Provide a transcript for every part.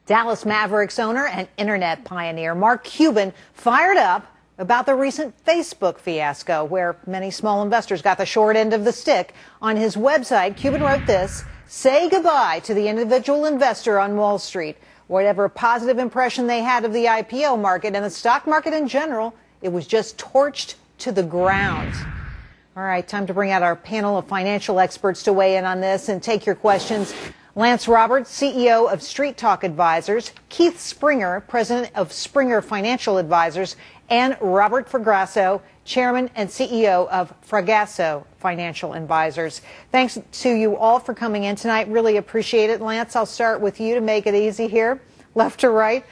Dallas Mavericks owner and internet pioneer Mark Cuban fired up about the recent Facebook fiasco, where many small investors got the short end of the stick. On his website, Cuban wrote this: "Say goodbye to the individual investor on Wall Street. Whatever positive impression they had of the IPO market and the stock market in general, it was just torched to the ground." All right, time to bring out our panel of financial experts to weigh in on this and take your questions. Lance Roberts, CEO of Street Talk Advisors, Keith Springer, president of Springer Financial Advisors, and Robert Fragrasso, chairman and CEO of Fragrasso Financial Advisors. Thanks to you all for coming in tonight. Really appreciate it. Lance, I'll start with you to make it easy here, left to right.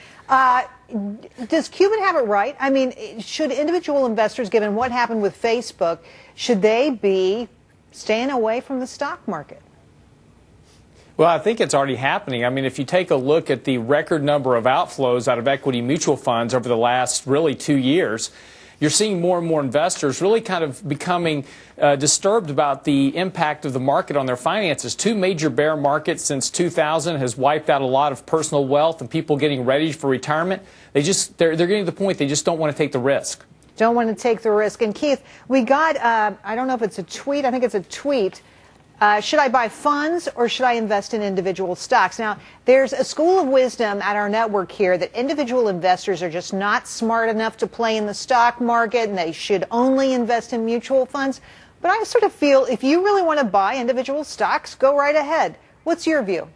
Does Cuban have it right? I mean, should individual investors, given what happened with Facebook, should they be staying away from the stock market? Well, I think it's already happening. I mean, if you take a look at the record number of outflows out of equity mutual funds over the last really 2 years, you're seeing more and more investors really kind of becoming disturbed about the impact of the market on their finances. Two major bear markets since 2000 has wiped out a lot of personal wealth and people getting ready for retirement. They're getting to the point they just don't want to take the risk. Don't want to take the risk. And Keith, we got, I don't know if it's a tweet, I think it's a tweet. Should I buy funds or should I invest in individual stocks? Now, there's a school of wisdom at our network here that individual investors are just not smart enough to play in the stock market and they should only invest in mutual funds. But I sort of feel if you really want to buy individual stocks, go right ahead. What's your view?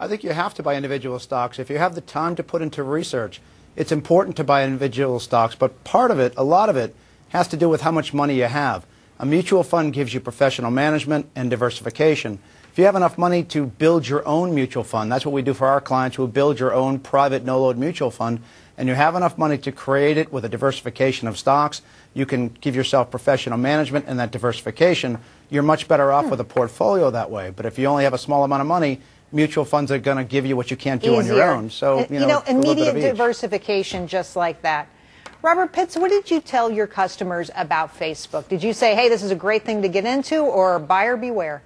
I think you have to buy individual stocks. If you have the time to put into research, it's important to buy individual stocks. But part of it, a lot of it, has to do with how much money you have. A mutual fund gives you professional management and diversification. If you have enough money to build your own mutual fund, that's what we do for our clients who build your own private no-load mutual fund, and you have enough money to create it with a diversification of stocks, you can give yourself professional management and that diversification. You're much better off with a portfolio that way. But if you only have a small amount of money, mutual funds are going to give you what you can't do on your own. So, you know immediate diversification just like that. Robert Pitts, what did you tell your customers about Facebook? Did you say, hey, this is a great thing to get into, or buyer beware?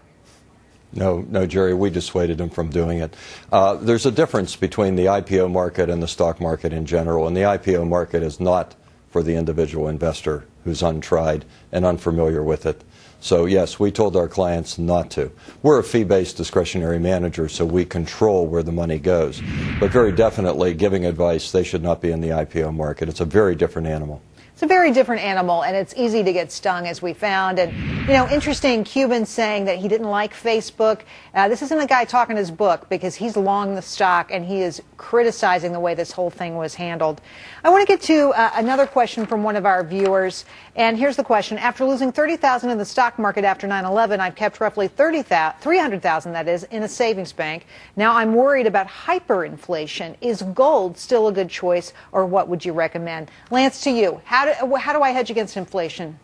No, Jerry, we dissuaded them from doing it. There's a difference between the IPO market and the stock market in general, and the IPO market is not for the individual investor who's untried and unfamiliar with it. So, yes, we told our clients not to. We're a fee-based discretionary manager, so we control where the money goes. But very definitely giving advice, they should not be in the IPO market. It's a very different animal. It's a very different animal, and it's easy to get stung, as we found. And, you know, interesting, Cuban saying that he didn't like Facebook. This isn't a guy talking his book, because he's long the stock, and he is criticizing the way this whole thing was handled. I want to get to another question from one of our viewers, and here's the question. After losing $30,000 in the stock market after 9/11, I've kept roughly $300,000, that is, in a savings bank. Now I'm worried about hyperinflation. Is gold still a good choice, or what would you recommend? Lance, to you. How do I hedge against inflation?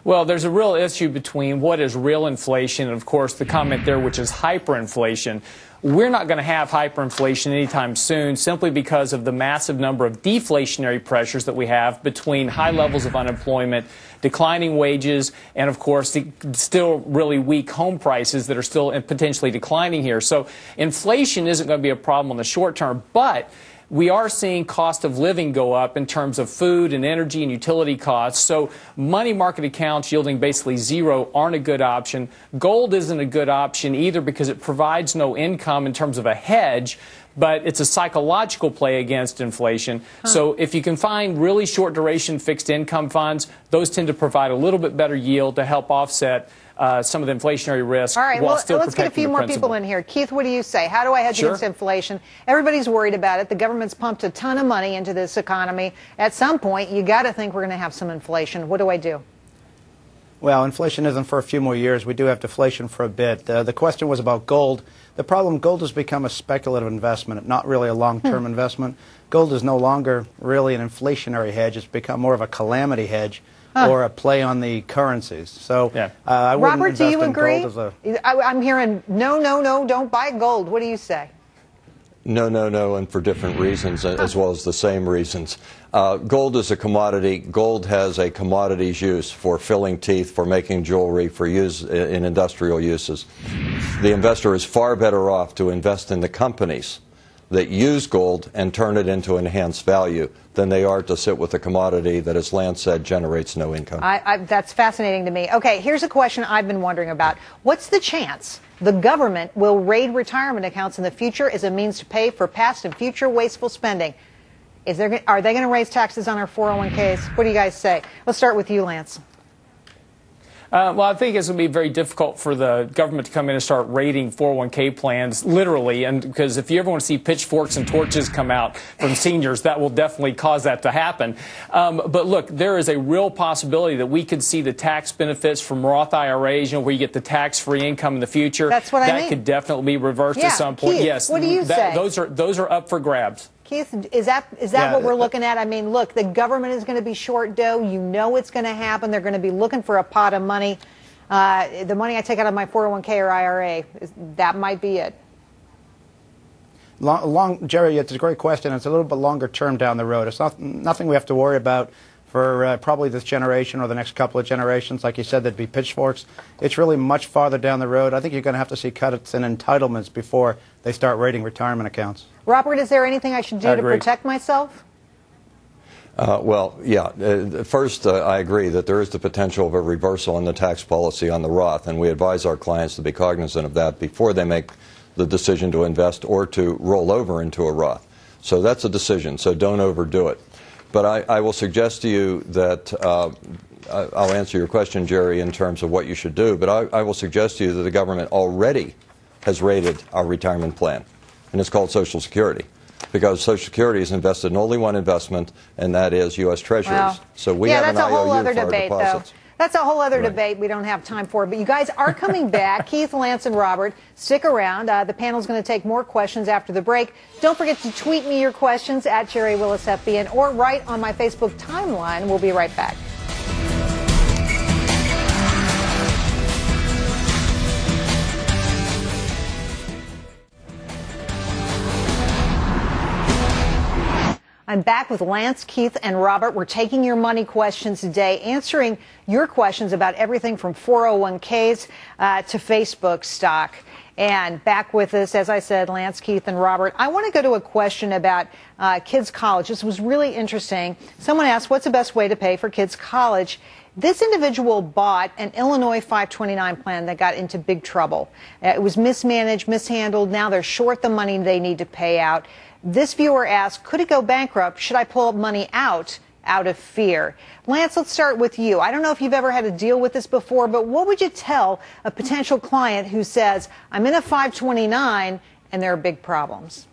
Well, there's a real issue between what is real inflation and, of course, the comment there, which is hyperinflation. We're not going to have hyperinflation anytime soon simply because of the massive number of deflationary pressures that we have between high levels of unemployment, declining wages, and, of course, the still really weak home prices that are still potentially declining here. So inflation isn't going to be a problem in the short term, but we are seeing cost of living go up in terms of food and energy and utility costs. So money market accounts yielding basically zero aren't a good option. Gold isn't a good option either because it provides no income in terms of a hedge, but it's a psychological play against inflation. So if you can find really short duration fixed income funds, those tend to provide a little bit better yield to help offset some of the inflationary risk. All right, while still let's get a few more people in here. Keith, what do you say? How do I hedge against inflation? Everybody's worried about it. The government's pumped a ton of money into this economy. At some point, you got to think we're going to have some inflation. What do I do? Well, inflation isn't for a few more years. We do have deflation for a bit. The question was about gold. The problem, gold has become a speculative investment, not really a long-term investment. Gold is no longer really an inflationary hedge. It's become more of a calamity hedge. Or a play on the currencies. So I wouldn't Robert, invest do you in agree? gold as I'm hearing no, don't buy gold. What do you say? No, and for different reasons, as well as the same reasons. Gold is a commodity. Gold has a commodities use for filling teeth, for making jewelry, for use in industrial uses. The investor is far better off to invest in the companies that use gold and turn it into enhanced value than they are to sit with a commodity that, as Lance said, generates no income. That's fascinating to me. Okay, here's a question I've been wondering about. What's the chance the government will raid retirement accounts in the future as a means to pay for past and future wasteful spending? Are they going to raise taxes on our 401ks? What do you guys say? Let's start with you, Lance. Well, I think it's going to be very difficult for the government to come in and start raiding 401k plans, literally, and because if you ever want to see pitchforks and torches come out from seniors, that will definitely cause that to happen. But look, there is a real possibility that we could see the tax benefits from Roth IRAs, where you get the tax-free income in the future. That's what I mean. That could definitely be reversed at some point. Keith, yes. What do you say? Those are up for grabs. Keith, is that what we're looking at? I mean, look, the government is going to be short dough. You know it's going to happen. They're going to be looking for a pot of money. The money I take out of my 401k or IRA, that might be it. Jerry, it's a great question. It's a little bit longer term down the road. It's nothing we have to worry about for probably this generation or the next couple of generations. Like you said, there'd be pitchforks. It's really much farther down the road. I think you're going to have to see cuts in entitlements before they start raiding retirement accounts. Robert, is there anything I should do to protect myself? Well, yeah. First, I agree that there is the potential of a reversal in the tax policy on the Roth, and we advise our clients to be cognizant of that before they make the decision to invest or to roll over into a Roth. So that's a decision, so don't overdo it. But I will suggest to you that I'll answer your question, Jerry, in terms of what you should do, but I will suggest to you that the government already has raided our retirement plan, and it's called Social Security. Because Social Security is invested in only one investment, and that is U.S. Treasuries. Wow. So we have an IOU for our debate, deposits. though. That's a whole other debate we don't have time for. But you guys are coming back. Keith, Lance, and Robert, stick around. The panel's going to take more questions after the break. Don't forget to tweet me your questions at Jerry Willis FBN or write on my Facebook timeline. We'll be right back. I'm back with Lance, Keith, and Robert. We're taking your money questions today, answering your questions about everything from 401ks to Facebook stock. And back with us, as I said, Lance, Keith, and Robert. I want to go to a question about kids' college. This was really interesting. Someone asked, what's the best way to pay for kids' college? This individual bought an Illinois 529 plan that got into big trouble. It was mismanaged, mishandled. Now they're short the money they need to pay out. This viewer asked, could it go bankrupt? Should I pull money out of fear? Lance, let's start with you. I don't know if you've ever had to deal with this before, but what would you tell a potential client who says, I'm in a 529 and there are big problems?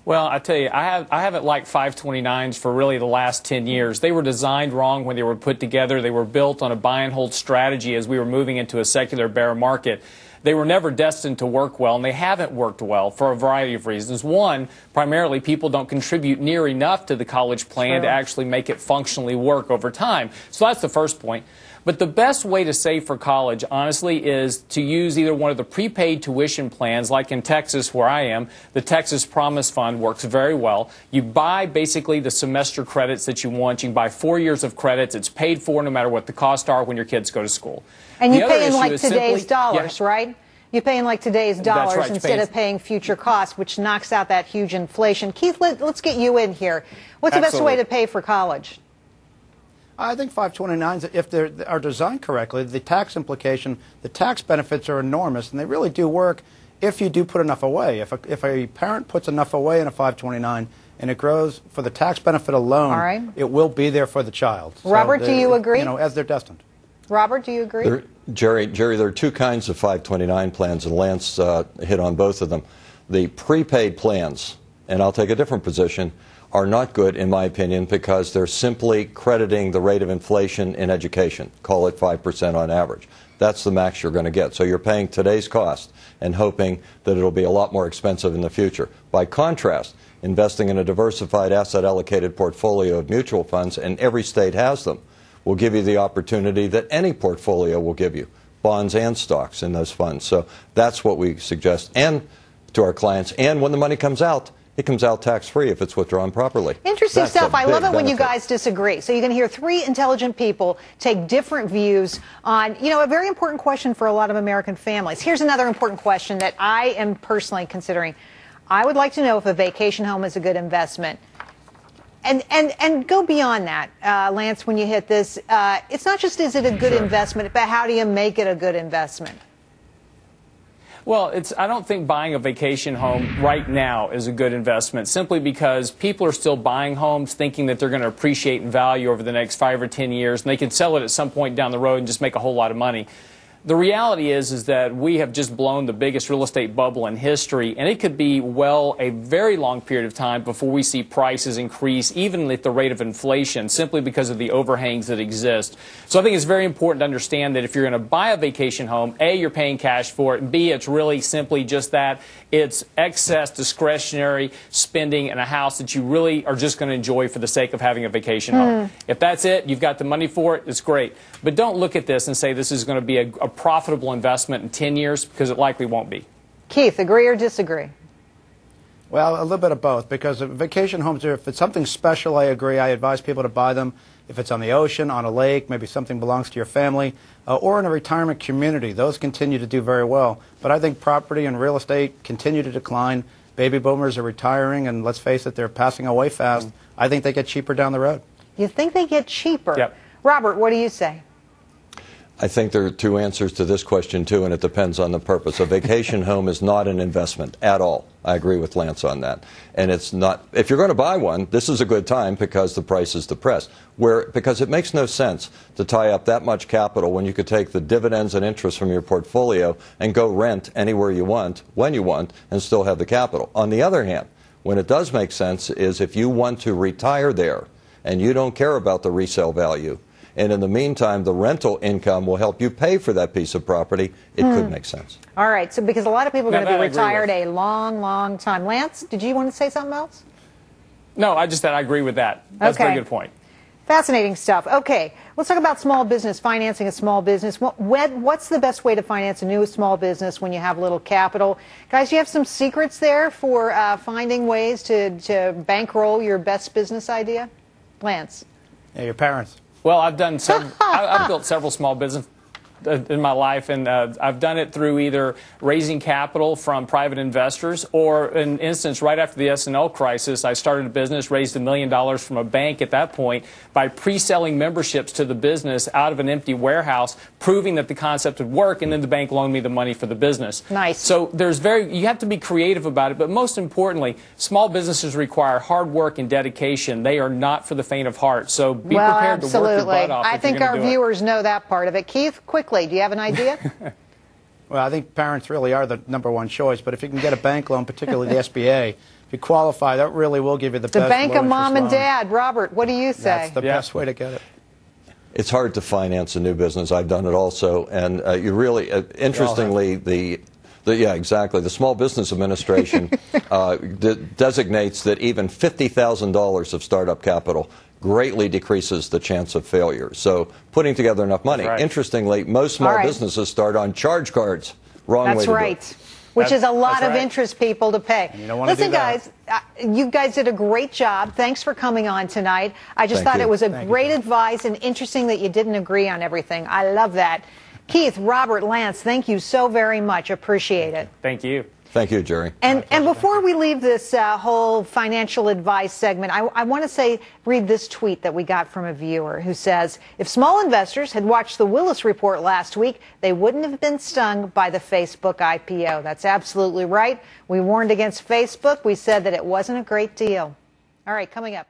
Well, I tell you, I haven't liked 529s for really the last 10 years. They were designed wrong when they were put together. They were built on a buy and hold strategy as we were moving into a secular bear market. They were never destined to work well, and they haven't worked well for a variety of reasons. One, primarily, people don't contribute near enough to the college plan to actually make it functionally work over time. So that's the first point. But the best way to save for college, honestly, is to use either one of the prepaid tuition plans, like in Texas, where I am. The Texas Promise Fund works very well. You buy basically the semester credits that you want. You can buy 4 years of credits. It's paid for no matter what the costs are when your kids go to school. And you pay in like today's dollars, right? You pay in like today's dollars instead of paying future costs, which knocks out that huge inflation. Keith, let's get you in here. What's the best way to pay for college? I think 529s, if they are designed correctly, the tax implication, the tax benefits are enormous, and they really do work if you do put enough away. If a parent puts enough away in a 529 and it grows for the tax benefit alone, it will be there for the child. Robert, do you agree? You know, as they're destined. Robert, do you agree? Jerry, there are two kinds of 529 plans, and Lance hit on both of them. The prepaid plans, and I'll take a different position, are not good, in my opinion, because they're simply crediting the rate of inflation in education. Call it 5% on average. That's the max you're going to get. So you're paying today's cost and hoping that it'll be a lot more expensive in the future. By contrast, investing in a diversified asset-allocated portfolio of mutual funds, and every state has them, will give you the opportunity that any portfolio will give you, bonds and stocks in those funds. So that's what we suggest. And to our clients. And when the money comes out, it comes out tax-free if it's withdrawn properly. Interesting That's stuff. I love it when you benefit. guys disagree. So you can hear three intelligent people take different views on, a very important question for a lot of American families. Here's another important question that I am personally considering. I would like to know if a vacation home is a good investment. And go beyond that, Lance, when you hit this. It's not just is it a good investment, but how do you make it a good investment? Well, I don't think buying a vacation home right now is a good investment, simply because people are still buying homes thinking that they're going to appreciate in value over the next 5 or 10 years, and they can sell it at some point down the road and just make a whole lot of money. The reality is that we have just blown the biggest real estate bubble in history, and it could be a very long period of time before we see prices increase, even at the rate of inflation, simply because of the overhangs that exist. So I think it's very important to understand that if you're going to buy a vacation home, A, you're paying cash for it, and B, it's really simply just that. It's excess discretionary spending in a house that you really are just going to enjoy for the sake of having a vacation home. If that's it, you've got the money for it, it's great. But don't look at this and say this is going to be a profitable investment in 10 years, because it likely won't be. Keith, agree or disagree? Well, a little bit of both, because vacation homes, if it's something special, I agree. I advise people to buy them. If it's on the ocean, on a lake, maybe something belongs to your family, or in a retirement community, those continue to do very well. But I think property and real estate continue to decline. Baby boomers are retiring, and let's face it, they're passing away fast. I think they get cheaper down the road. You think they get cheaper? Yep. Robert, what do you say? I think there are two answers to this question, too, and it depends on the purpose. A vacation home is not an investment at all. I agree with Lance on that. And it's not, if you're going to buy one, this is a good time because the price is depressed. Because it makes no sense to tie up that much capital when you could take the dividends and interest from your portfolio and go rent anywhere you want, when you want, and still have the capital. On the other hand, when it does make sense is if you want to retire there and you don't care about the resale value, and in the meantime, the rental income will help you pay for that piece of property, it could make sense. All right, so because a lot of people are going to be I agree retired with. a long, long time. Lance, did you want to say something else? No, I just said I agree with that. That's a very good point. Fascinating stuff. Okay, let's talk about small business, financing a small business. What's the best way to finance a new small business when you have little capital? Guys, you have some secrets there for finding ways to bankroll your best business idea? Lance? Yeah, your parents. Well, I've done I've built several small businesses in my life, and I've done it through either raising capital from private investors, or in instance right after the S&L crisis, I started a business, raised $1 million from a bank at that point by pre-selling memberships to the business out of an empty warehouse, proving that the concept would work, and then the bank loaned me the money for the business. Nice. So you have to be creative about it, but most importantly, small businesses require hard work and dedication. They are not for the faint of heart. So be prepared to work your butt off. I think our viewers know that part of it. Keith, quickly, do you have an idea? Well, I think parents really are the #1 choice, but if you can get a bank loan, particularly the SBA, if you qualify, that really will give you the best bank of low-interest mom and loan. dad. Robert, what do you say? That's the best way to get it. It's hard to finance a new business. I've done it also. And you really, interestingly, yeah, exactly. The Small Business Administration designates that even $50,000 of startup capital greatly decreases the chance of failure. So putting together enough money. Right. Interestingly, most small businesses start on charge cards. Wrong way to do it. Which is a lot of interest, people, to pay. You don't want to Listen, do that. guys, you guys did a great job. Thanks for coming on tonight. I just thought it was great advice, and interesting that you didn't agree on everything. I love that. Keith, Robert, Lance, thank you so very much. Appreciate it. Thank you. Thank you, Jerry. And before we leave this whole financial advice segment, I want to read this tweet that we got from a viewer who says, if small investors had watched the Willis Report last week, they wouldn't have been stung by the Facebook IPO. That's absolutely right. We warned against Facebook. We said that it wasn't a great deal. All right, coming up.